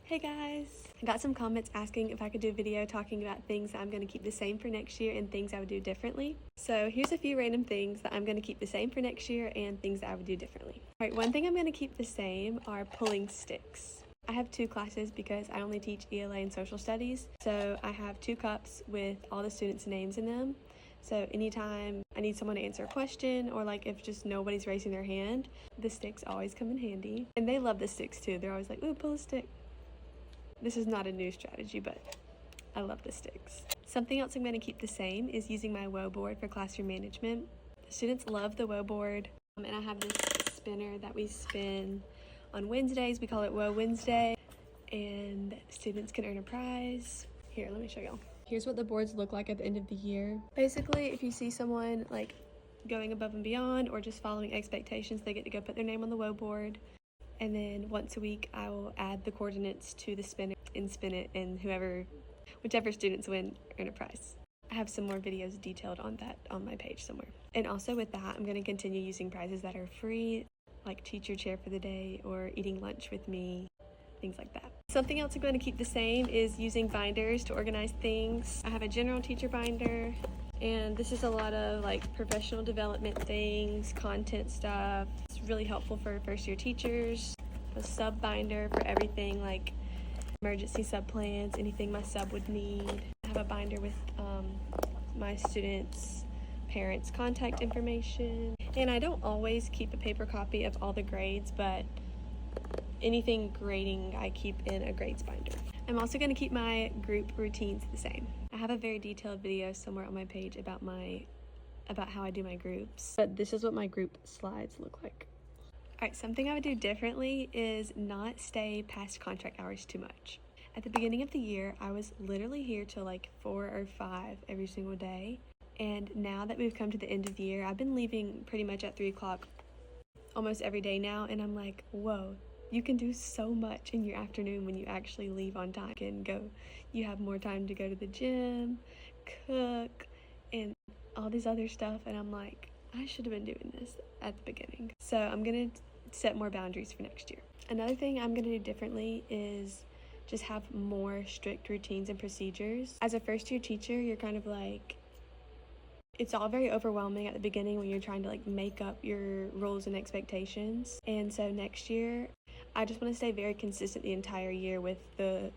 Hey guys! I got some comments asking if I could do a video talking about things that I'm going to keep the same for next year and things I would do differently. So here's a few random things that I'm going to keep the same for next year and things that I would do differently. Alright, one thing I'm going to keep the same are pulling sticks. I have 2 classes because I only teach ELA and social studies. So I have 2 cups with all the students' names in them. So anytime I need someone to answer a question or like if just nobody's raising their hand, the sticks always come in handy. And they love the sticks too. They're always like, ooh, pull a stick. This is not a new strategy, but I love the sticks. Something else I'm going to keep the same is using my WOE board for classroom management. The students love the WOE board, and I have this spinner that we spin on Wednesdays. We call it WOE Wednesday, and students can earn a prize. Here, let me show y'all. Here's what the boards look like at the end of the year. Basically, if you see someone like going above and beyond or just following expectations, they get to go put their name on the WOE board. And then once a week, I will add the coordinates to the spinner and spin it, and whichever students win, earn a prize. I have some more videos detailed on that on my page somewhere. And also with that, I'm going to continue using prizes that are free, like teacher chair for the day or eating lunch with me, things like that. Something else I'm going to keep the same is using binders to organize things. I have a general teacher binder, and this is a lot of like professional development things, content stuff. It's really helpful for first year teachers. A sub binder for everything like emergency sub plans, anything my sub would need. I have a binder with my students' parents' contact information. And I don't always keep a paper copy of all the grades, but anything grading I keep in a grades binder. I'm also going to keep my group routines the same. I have a very detailed video somewhere on my page about how I do my groups, but this is what my group slides look like. Alright, something I would do differently is not stay past contract hours too much. At the beginning of the year, I was literally here till like 4 or 5 every single day, and now that we've come to the end of the year, I've been leaving pretty much at 3 o'clock almost every day now, and I'm like, whoa. You can do so much in your afternoon when you actually leave on time. You have more time to go to the gym, cook, and all this other stuff. And I'm like, I should have been doing this at the beginning. So I'm going to set more boundaries for next year. Another thing I'm going to do differently is just have more strict routines and procedures. As a first year teacher, you're kind of like, it's all very overwhelming at the beginning when you're trying to like make up your rules and expectations. And so next year, I just want to stay very consistent the entire year with the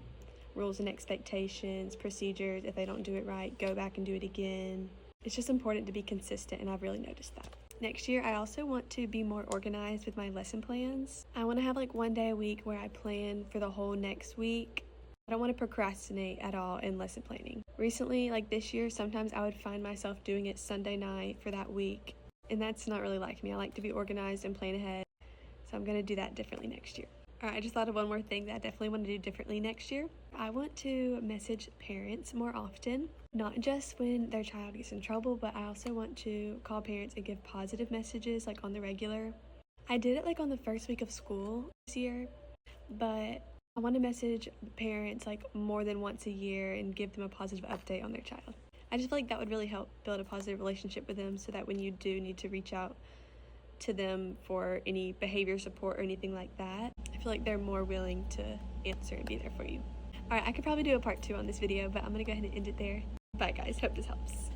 rules and expectations, procedures. If they don't do it right, go back and do it again. It's just important to be consistent, and I've really noticed that. Next year, I also want to be more organized with my lesson plans. I want to have like 1 day a week where I plan for the whole next week. I don't want to procrastinate at all in lesson planning. Recently, like this year, sometimes I would find myself doing it Sunday night for that week, and that's not really like me. I like to be organized and plan ahead, so I'm going to do that differently next year. Alright, I just thought of one more thing that I definitely want to do differently next year. I want to message parents more often, not just when their child gets in trouble, but I also want to call parents and give positive messages like on the regular. I did it like on the first week of school this year, but I want to message parents like more than once a year and give them a positive update on their child. I just feel like that would really help build a positive relationship with them so that when you do need to reach out to them for any behavior support or anything like that, I feel like they're more willing to answer and be there for you. Alright, I could probably do a part 2 on this video, but I'm going to go ahead and end it there. Bye guys, hope this helps.